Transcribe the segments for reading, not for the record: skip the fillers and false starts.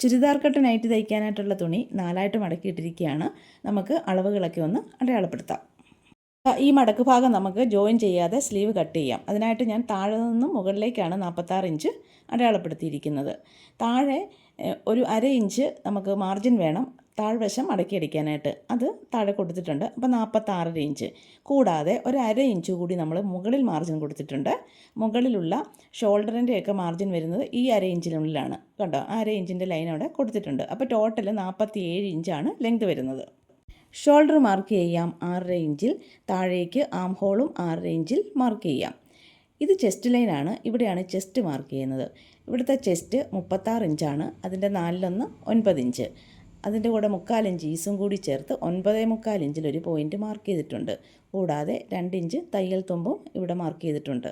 Churidar cut nightie തയ്ക്കാനായിട്ടുള്ള തുണി 4ആയിട്ട് മടക്കിയിട്ടിരിക്കുകയാണ്. നമുക്ക് അളവുകളൊക്കെ ഒന്ന് അടയാളപ്പെടുത്താം. ഈ മടക്ക് ഭാഗം നമുക്ക് ജോയിൻ ചെയ്യാതെ സ്ലീവ് കട്ട് ചെയ്യാം. അതിനായിട്ട് ഞാൻ താഴെ നിന്നും മുകളിലേക്കാണ് 46 ഇഞ്ച് അടയാളപ്പെടുത്തിയിരിക്കുന്നത്. താഴെ ഒരു 1/2 ഇഞ്ച് നമുക്ക് മാർജിൻ വേണം താഴ്വശം മടക്കിയടിക്കാനായിട്ട്. അത് താഴെ കൊടുത്തിട്ടുണ്ട്. അപ്പോൾ 46 ഇഞ്ച്. കൂടാതെ ഒരു 1/2 ഇഞ്ച് കൂടി നമ്മൾ മുകളിൽ മാർജിൻ കൊടുത്തിട്ടുണ്ട്. മുകളിലുള്ള ഷോൾഡറിൻ്റെയൊക്കെ മാർജിൻ വരുന്നത് ഈ 1/2 ഇഞ്ചിനുള്ളിലാണ്. കണ്ടോ, 1/2 ഇഞ്ചിൻ്റെ ലൈൻ അവിടെ കൊടുത്തിട്ടുണ്ട്. അപ്പോൾ ടോട്ടൽ 47 ഇഞ്ചാണ് ലെങ്ത് വരുന്നത്. ഷോൾഡർ മാർക്ക് ചെയ്യാം 6.5 ഇഞ്ചിൽ. താഴേക്ക് ആം ഹോളും 6.5 ഇഞ്ചിൽ മാർക്ക് ചെയ്യാം. ഇത് ചെസ്റ്റ് ലൈനാണ്. ഇവിടെയാണ് ചെസ്റ്റ് മാർക്ക് ചെയ്യുന്നത്. ഇവിടുത്തെ ചെസ്റ്റ് 36 ഇഞ്ചാണ്. അതിൻ്റെ 4/1 9 ഇഞ്ച്. അതിൻ്റെ കൂടെ 3/4 ഇഞ്ച് ഈസും കൂടി ചേർത്ത് 9.25 ഇഞ്ചിലൊരു പോയിൻ്റ് മാർക്ക് ചെയ്തിട്ടുണ്ട്. കൂടാതെ 2 ഇഞ്ച് തയ്യൽ തുമ്പും ഇവിടെ മാർക്ക് ചെയ്തിട്ടുണ്ട്.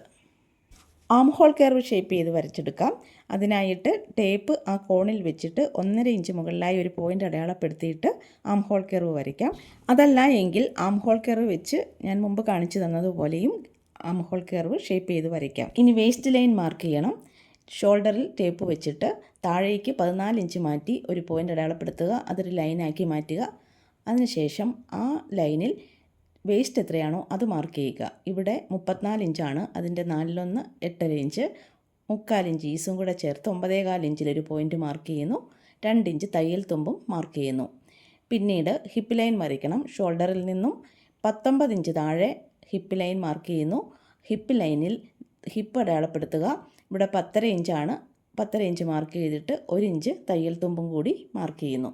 ആം ഹോൾ കർവ് ഷേപ്പ് ചെയ്ത് വരച്ചെടുക്കാം. അതിനായിട്ട് ടേപ്പ് ആ കോണിൽ വെച്ചിട്ട് 1.5 ഇഞ്ച് മുകളിലായി ഒരു പോയിൻ്റ് അടയാളപ്പെടുത്തിയിട്ട് ആം ഹോൾ കർവ് വരയ്ക്കാം. അതല്ല എങ്കിൽ ആം ഹോൾ കർവ് വെച്ച് ഞാൻ മുമ്പ് കാണിച്ചു തന്നതുപോലെയും ആം ഹോൾ കർവ് ഷേപ്പ് ചെയ്ത് വരയ്ക്കാം. ഇനി വേസ്റ്റ് ലൈൻ മാർക്ക് ചെയ്യണം. ഷോൾഡറിൽ ടേപ്പ് വെച്ചിട്ട് താഴേക്ക് 14 ഇഞ്ച് മാറ്റി ഒരു പോയിൻ്റ് അടയാളപ്പെടുത്തുക. അതൊരു ലൈനാക്കി മാറ്റുക. അതിനുശേഷം ആ ലൈനിൽ വേസ്റ്റ് എത്രയാണോ അത് മാർക്ക് ചെയ്യുക. ഇവിടെ 34 ഇഞ്ചാണ്. അതിൻ്റെ 4/1 8.5 ഇഞ്ച്. 3/4 ഇഞ്ച് ഈസും കൂടെ ചേർത്ത് 9.25 ഇഞ്ചിലൊരു പോയിൻ്റ് മാർക്ക് ചെയ്യുന്നു. 2 ഇഞ്ച് തയ്യൽ തുമ്പും മാർക്ക് ചെയ്യുന്നു. പിന്നീട് ഹിപ്പ് ലൈൻ വരയ്ക്കണം. ഷോൾഡറിൽ നിന്നും 19 ഇഞ്ച് താഴെ ഹിപ്പ് ലൈൻ മാർക്ക് ചെയ്യുന്നു. ഹിപ്പ് ലൈനിൽ ഹിപ്പ് അടയാളപ്പെടുത്തുക. ഇവിടെ 10.5 ഇഞ്ചാണ്. 10.5 ഇഞ്ച് മാർക്ക് ചെയ്തിട്ട് 1 ഇഞ്ച് തയ്യൽ തുമ്പും കൂടി മാർക്ക് ചെയ്യുന്നു.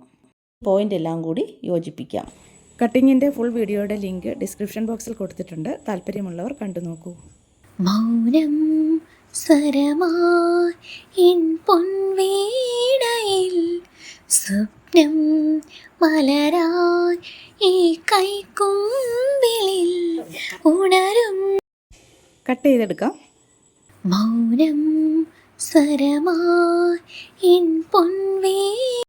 പോയിൻ്റ് എല്ലാം കൂടി യോജിപ്പിക്കാം. കട്ടിങ്ങിൻ്റെ ഫുൾ വീഡിയോയുടെ ലിങ്ക് ഡിസ്ക്രിപ്ഷൻ ബോക്സിൽ കൊടുത്തിട്ടുണ്ട്. താല്പര്യമുള്ളവർ കണ്ടു നോക്കൂ. മൗനം സ്വരമായി എൻ പൊൻവീണയിൽ സ്വപ്നം മലരായി ഈ കൈക്കുമ്പിളിൽ ഉണരും. കട്ട് ചെയ്തെടുക്കാം. മൗനം സ്വരമായി എൻ പൊൻവീ